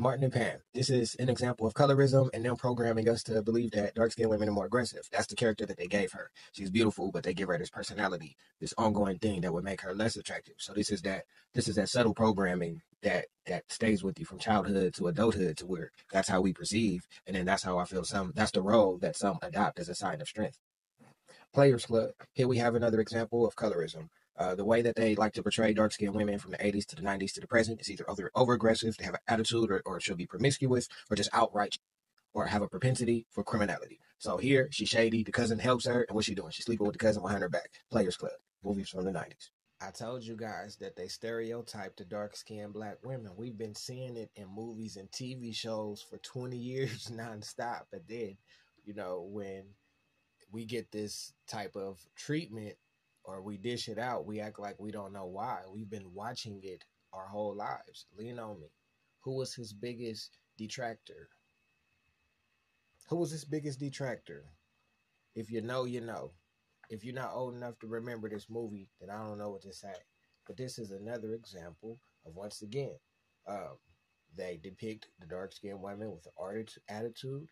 Martin and Pam. This is an example of colorism and them programming us to believe that dark-skinned women are more aggressive. That's the character that they gave her. She's beautiful, but they give her this personality, this ongoing thing that would make her less attractive. So this is that subtle programming that stays with you from childhood to adulthood to where that's how we perceive, and then that's how I feel that's the role that some adopt as a sign of strength. Players Club. Here we have another example of colorism. The way that they like to portray dark skinned women from the 80s to the 90s to the present is either over aggressive, they have an attitude, or she'll be promiscuous, or just outright, or have a propensity for criminality. So here, she's shady. The cousin helps her, and what's she doing? She's sleeping with the cousin behind her back. Players Club. Movies from the 90s. I told you guys that they stereotype the dark skinned black women. We've been seeing it in movies and TV shows for 20 years nonstop. But then, when we get this type of treatment or we dish it out, we act like we don't know why. We've been watching it our whole lives. Lean on me. Who was his biggest detractor? Who was his biggest detractor? If you know, you know. If you're not old enough to remember this movie, then I don't know what to say. But this is another example of, once again, they depict the dark-skinned woman with an attitude.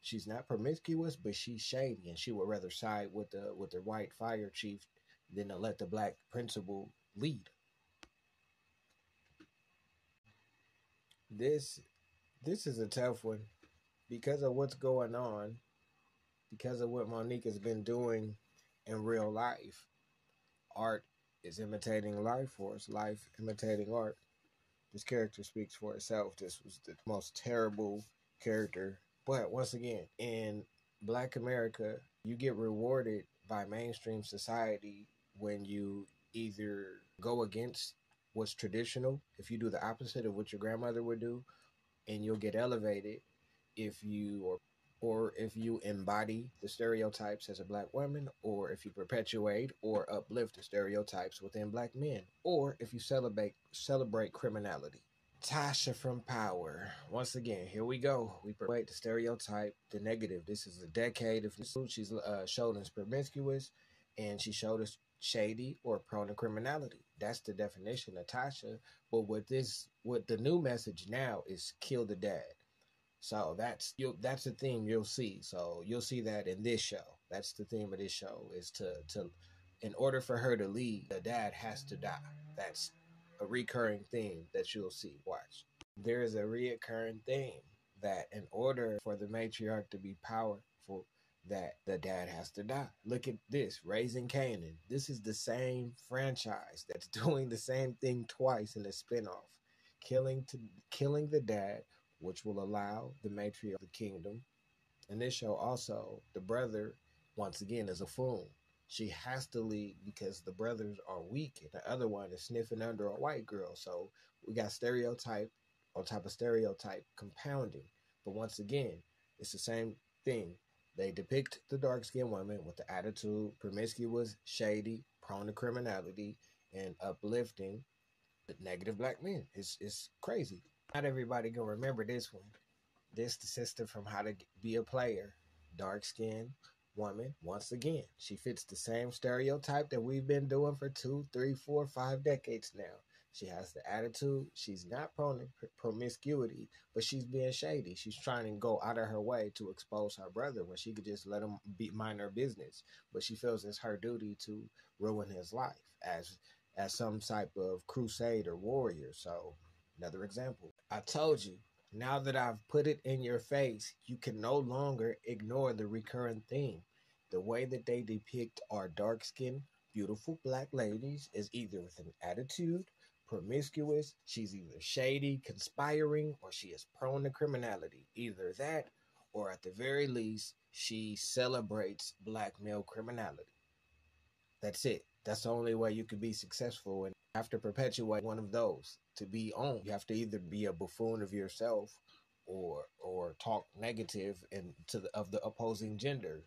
She's not promiscuous, but she's shady, and she would rather side with the white fire chief than to let the black principal lead. This is a tough one because of what's going on, because of what Monique has been doing in real life. Art is imitating life force, life imitating art. This character speaks for itself. This was the most terrible character. But once again, in Black America, you get rewarded by mainstream society when you either go against what's traditional, if you do the opposite of what your grandmother would do, and you'll get elevated if or if you embody the stereotypes as a black woman, or if you perpetuate or uplift the stereotypes within black men, or if you celebrate criminality. Tasha from Power. Once again, here we go. We perpetuate the stereotype, the negative. This is a decade of she's showed us promiscuous, and she showed us shady or prone to criminality. That's the definition of Tasha. But what the new message now is kill the dad. So that's the theme you'll see. So you'll see that in this show. That's the theme of this show is to in order for her to lead, the dad has to die. That's a recurring theme that you'll see. Watch. There is a recurring theme that in order for the matriarch to be powerful, that the dad has to die. Look at this, Raising Canaan. This is the same franchise that's doing the same thing twice in a spinoff. Killing the dad, which will allow the matriarch of the kingdom. In this show also, the brother, once again, is a fool. She has to leave because the brothers are weak, and the other one is sniffing under a white girl. So we got stereotype on top of stereotype compounding. But once again, it's the same thing. They depict the dark-skinned woman with the attitude, promiscuous, shady, prone to criminality, and uplifting the negative black men. It's crazy. Not everybody gonna remember this one. This the sister from How to Be a Player. Dark skinned woman. Once again, she fits the same stereotype that we've been doing for 2, 3, 4, 5 decades now. She has the attitude. She's not prone to promiscuity, but she's being shady. She's trying to go out of her way to expose her brother when she could just let him mind her business. But she feels it's her duty to ruin his life as some type of crusade or warrior. So another example. I told you, now that I've put it in your face, you can no longer ignore the recurrent theme. The way that they depict our dark-skinned, beautiful black ladies is either with an attitude, promiscuous, she's either shady, conspiring, or she is prone to criminality. Either that, or at the very least, she celebrates black male criminality. That's it. That's the only way you can be successful, and you have to perpetuate one of those to be on. You have to either be a buffoon of yourself or talk negative of the opposing gender.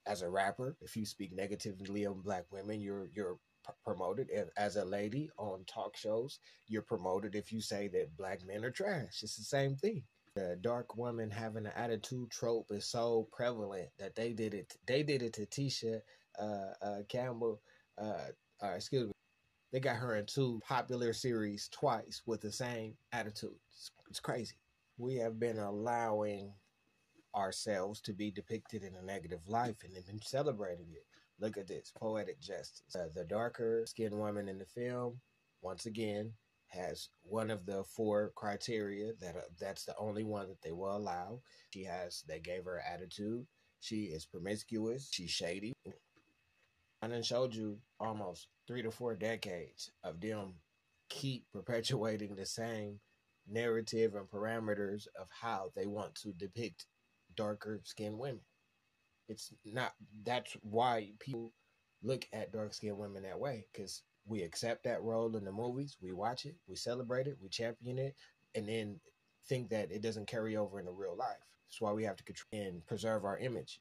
As a rapper, if you speak negatively on black women, you're promoted. And as a lady on talk shows, you're promoted if you say that black men are trash. It's the same thing. The dark woman having an attitude trope is so prevalent that they did it. They did it to Tisha Campbell. Excuse me. They got her in 2 popular series twice with the same attitude. It's crazy. We have been allowing ourselves to be depicted in a negative life and then been celebrating it. Look at this poetic justice. The darker skinned woman in the film, once again, has one of the four criteria that's the only one that they will allow. They gave her attitude. She is promiscuous. She's shady. I done showed you almost 3 to 4 decades of them keep perpetuating the same narrative and parameters of how they want to depict darker skinned women. It's not, that's why people look at dark skinned women that way, because we accept that role in the movies, we watch it, we celebrate it, we champion it, and then think that it doesn't carry over into real life. That's why we have to control and preserve our image.